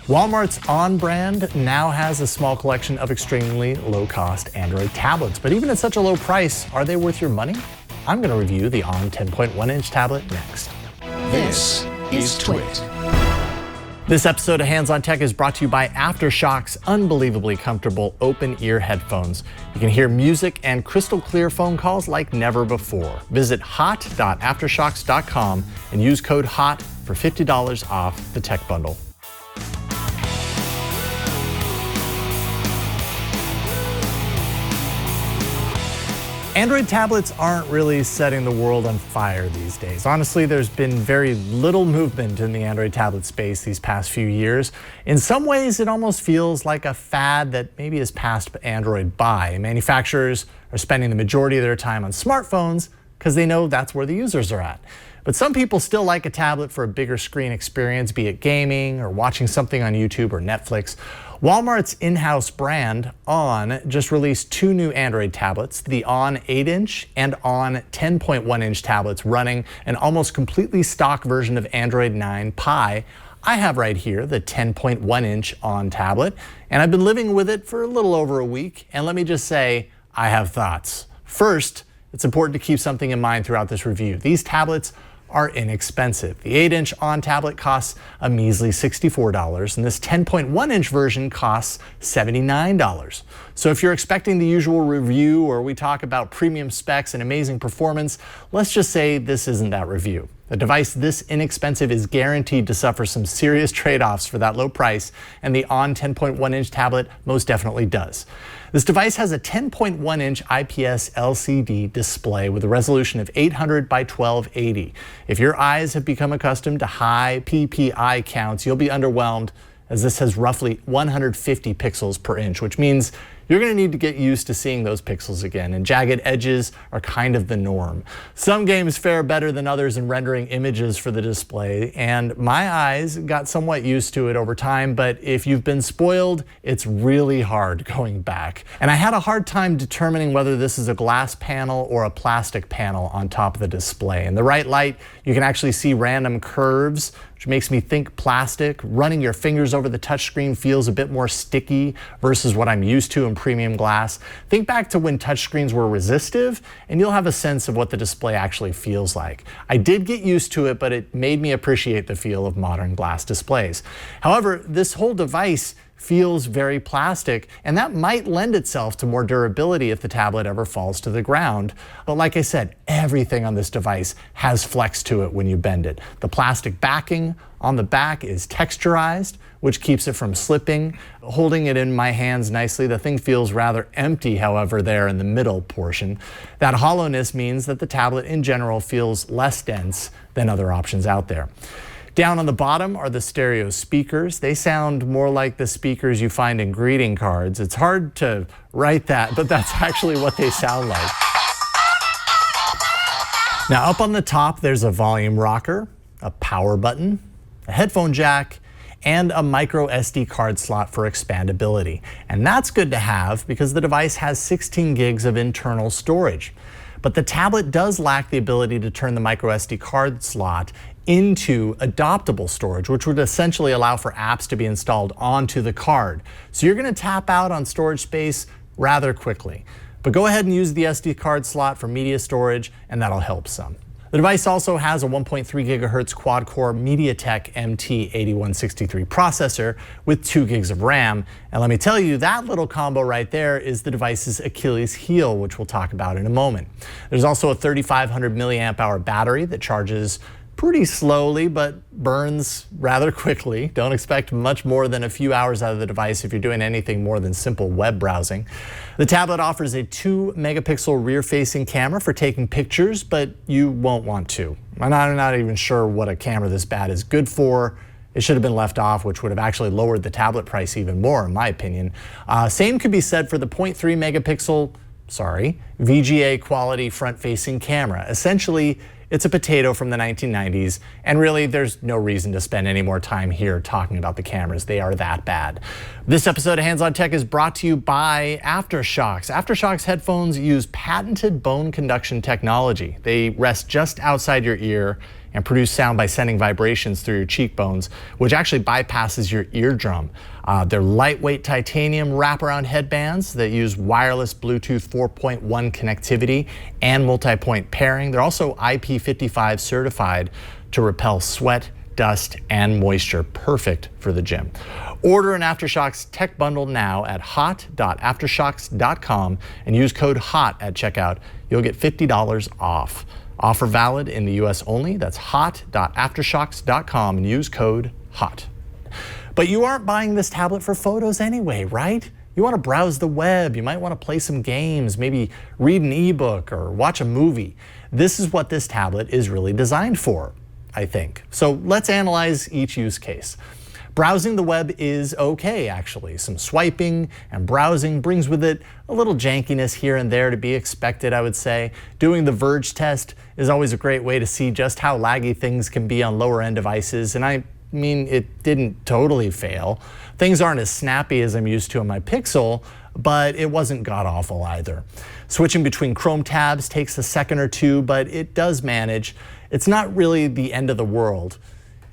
Walmart's On brand now has a small collection of extremely low-cost Android tablets, but even at such a low price, are they worth your money? I'm going to review the On 10.1-inch tablet next. This is Twit. This episode of Hands on Tech is brought to you by Aftershok's unbelievably comfortable open-ear headphones. You can hear music and crystal clear phone calls like never before. Visit hot.aftershoks.com and use code HOT for $50 off the tech bundle. Android tablets aren't really setting the world on fire these days. Honestly, there's been very little movement in the Android tablet space these past few years. In some ways, it almost feels like a fad that maybe has passed Android by. Manufacturers are spending the majority of their time on smartphones because they know that's where the users are at. But some people still like a tablet for a bigger screen experience, be it gaming or watching something on YouTube or Netflix. Walmart's in-house brand, On, just released two new Android tablets, the On 8-inch and On 10.1-inch tablets running an almost completely stock version of Android 9 Pie. I have right here the 10.1-inch On tablet, and I've been living with it for a little over a week, and let me just say, I have thoughts. First, it's important to keep something in mind throughout this review. These tablets are inexpensive. The 8-inch On tablet costs a measly $64, and this 10.1-inch version costs $79. So if you're expecting the usual review or we talk about premium specs and amazing performance, let's just say this isn't that review. A device this inexpensive is guaranteed to suffer some serious trade-offs for that low price, and the On 10.1-inch tablet most definitely does. This device has a 10.1-inch IPS LCD display with a resolution of 800 by 1280. If your eyes have become accustomed to high PPI counts, you'll be underwhelmed, as this has roughly 150 pixels per inch, which means you're going to need to get used to seeing those pixels again, and jagged edges are kind of the norm. Some games fare better than others in rendering images for the display, and my eyes got somewhat used to it over time, but if you've been spoiled, it's really hard going back. And I had a hard time determining whether this is a glass panel or a plastic panel on top of the display. In the right light, you can actually see random curves, which makes me think plastic. Running your fingers over the touchscreen feels a bit more sticky versus what I'm used to in premium glass. Think back to when touchscreens were resistive, and you'll have a sense of what the display actually feels like. I did get used to it, but it made me appreciate the feel of modern glass displays. However, this whole device feels very plastic, and that might lend itself to more durability if the tablet ever falls to the ground. But like I said, everything on this device has flex to it when you bend it. The plastic backing on the back is texturized, which keeps it from slipping. Holding it in my hands nicely, the thing feels rather empty, however, there in the middle portion. That hollowness means that the tablet in general feels less dense than other options out there. Down on the bottom are the stereo speakers. They sound more like the speakers you find in greeting cards. It's hard to write that, but that's actually what they sound like. Now up on the top, there's a volume rocker, a power button, a headphone jack, and a micro SD card slot for expandability. And that's good to have because the device has 16 gigs of internal storage. But the tablet does lack the ability to turn the micro SD card slot into adoptable storage, which would essentially allow for apps to be installed onto the card. So you're going to tap out on storage space rather quickly. But go ahead and use the SD card slot for media storage, and that'll help some. The device also has a 1.3 gigahertz quad-core MediaTek MT8163 processor with 2 gigs of RAM. And let me tell you, that little combo right there is the device's Achilles heel, which we'll talk about in a moment. There's also a 3,500 milliamp hour battery that charges pretty slowly but burns rather quickly. Don't expect much more than a few hours out of the device if you're doing anything more than simple web browsing. The tablet offers a 2 megapixel rear-facing camera for taking pictures, but you won't want to. I'm not even sure what a camera this bad is good for. It should have been left off, which would have actually lowered the tablet price even more, in my opinion. Same could be said for the 0.3 megapixel VGA quality front-facing camera. Essentially, it's a potato from the 1990s, and really there's no reason to spend any more time here talking about the cameras. They are that bad. This episode of Hands on Tech is brought to you by Aftershok's. Aftershok's headphones use patented bone conduction technology. They rest just outside your ear and produce sound by sending vibrations through your cheekbones, which actually bypasses your eardrum. They're lightweight titanium wraparound headbands that use wireless Bluetooth 4.1 connectivity and multi-point pairing. They're also IP55 certified to repel sweat, dust, and moisture. Perfect for the gym. Order an AfterShokz Tech Bundle now at hot.aftershokz.com and use code HOT at checkout. You'll get $50 off. Offer valid in the US only. That's hot.aftershokz.com and use code HOT. But you aren't buying this tablet for photos anyway, right? You want to browse the web, you might want to play some games, maybe read an ebook or watch a movie. This is what this tablet is really designed for, I think. So let's analyze each use case. Browsing the web is okay, actually. Some swiping and browsing brings with it a little jankiness here and there to be expected, I would say. Doing the Verge test is always a great way to see just how laggy things can be on lower end devices, and I mean, it didn't totally fail. Things aren't as snappy as I'm used to on my Pixel, but it wasn't god-awful either. Switching between Chrome tabs takes a second or two, but it does manage. It's not really the end of the world.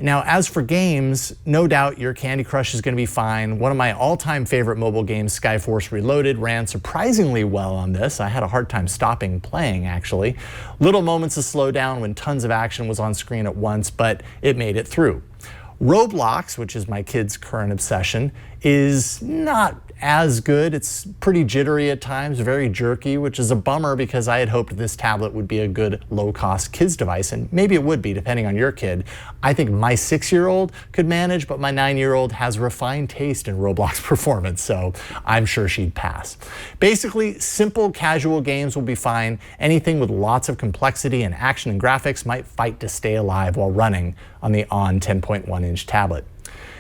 Now, as for games, no doubt your Candy Crush is going to be fine. One of my all-time favorite mobile games, Skyforce Reloaded, ran surprisingly well on this. I had a hard time stopping playing, actually. Little moments of slowdown when tons of action was on screen at once, but it made it through. Roblox, which is my kid's current obsession, is not as good. It's pretty jittery at times, very jerky, which is a bummer because I had hoped this tablet would be a good low-cost kids device, and maybe it would be depending on your kid. I think my 6-year-old could manage, but my 9-year-old has refined taste in Roblox performance, so I'm sure she'd pass. Basically, simple casual games will be fine. Anything with lots of complexity and action and graphics might fight to stay alive while running on the ON 10.1-inch tablet.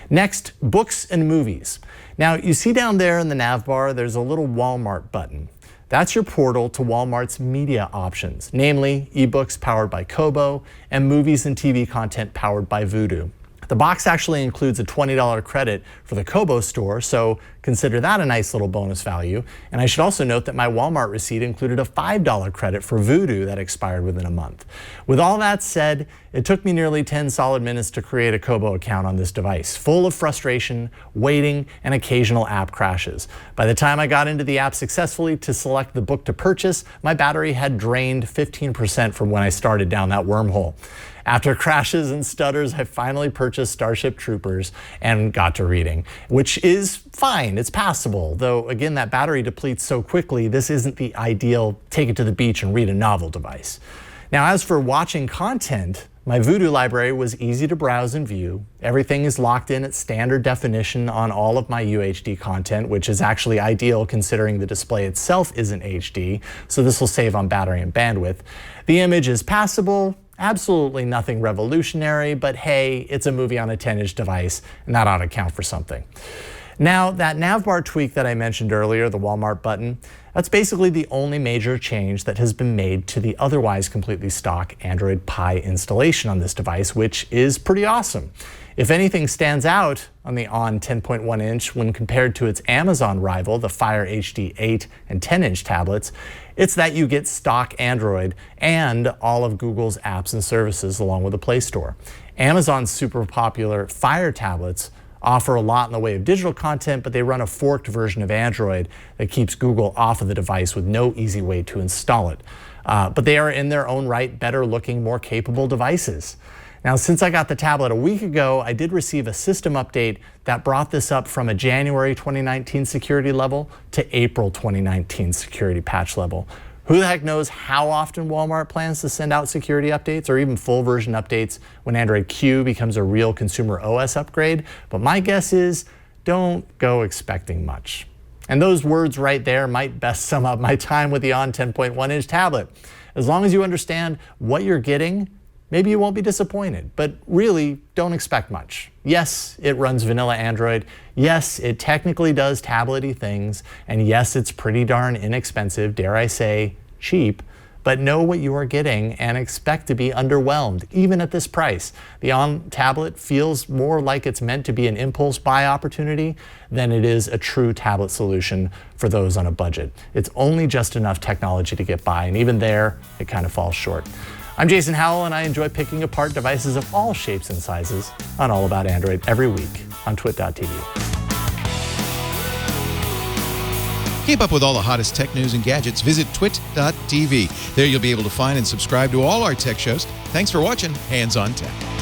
Next, books and movies. Now, you see down there in the nav bar, there's a little Walmart button. That's your portal to Walmart's media options, namely ebooks powered by Kobo and movies and TV content powered by Vudu. The box actually includes a $20 credit for the Kobo store, so consider that a nice little bonus value. And I should also note that my Walmart receipt included a $5 credit for Vudu that expired within a month. With all that said, it took me nearly 10 solid minutes to create a Kobo account on this device, full of frustration, waiting, and occasional app crashes. By the time I got into the app successfully to select the book to purchase, my battery had drained 15% from when I started down that wormhole. After crashes and stutters, I finally purchased Starship Troopers and got to reading, which is fine, it's passable. Though again, that battery depletes so quickly, this isn't the ideal take it to the beach and read a novel device. Now, as for watching content, my Vudu library was easy to browse and view. Everything is locked in at standard definition on all of my UHD content, which is actually ideal considering the display itself isn't HD, so this will save on battery and bandwidth. The image is passable. Absolutely nothing revolutionary, but hey, it's a movie on a 10-inch device, and that ought to count for something. Now, that navbar tweak that I mentioned earlier, the Walmart button, that's basically the only major change that has been made to the otherwise completely stock Android Pie installation on this device, which is pretty awesome. If anything stands out on the ON 10.1-inch when compared to its Amazon rival, the Fire HD 8 and 10-inch tablets, it's that you get stock Android and all of Google's apps and services along with the Play Store. Amazon's super popular Fire tablets offer a lot in the way of digital content, but they run a forked version of Android that keeps Google off of the device with no easy way to install it. But they are in their own right better looking, more capable devices. Now, since I got the tablet a week ago, I did receive a system update that brought this up from a January 2019 security level to April 2019 security patch level. Who the heck knows how often Walmart plans to send out security updates or even full version updates when Android Q becomes a real consumer OS upgrade, but my guess is don't go expecting much. And those words right there might best sum up my time with the ON 10.1-inch tablet. As long as you understand what you're getting, maybe you won't be disappointed, but really don't expect much. Yes, it runs vanilla Android. Yes, it technically does tablet-y things. And yes, it's pretty darn inexpensive, dare I say, cheap. But know what you are getting and expect to be underwhelmed, even at this price. The ON tablet feels more like it's meant to be an impulse buy opportunity than it is a true tablet solution for those on a budget. It's only just enough technology to get by, and even there, it kind of falls short. I'm Jason Howell, and I enjoy picking apart devices of all shapes and sizes on All About Android every week on twit.tv. Keep up with all the hottest tech news and gadgets. Visit twit.tv. There you'll be able to find and subscribe to all our tech shows. Thanks for watching Hands on Tech.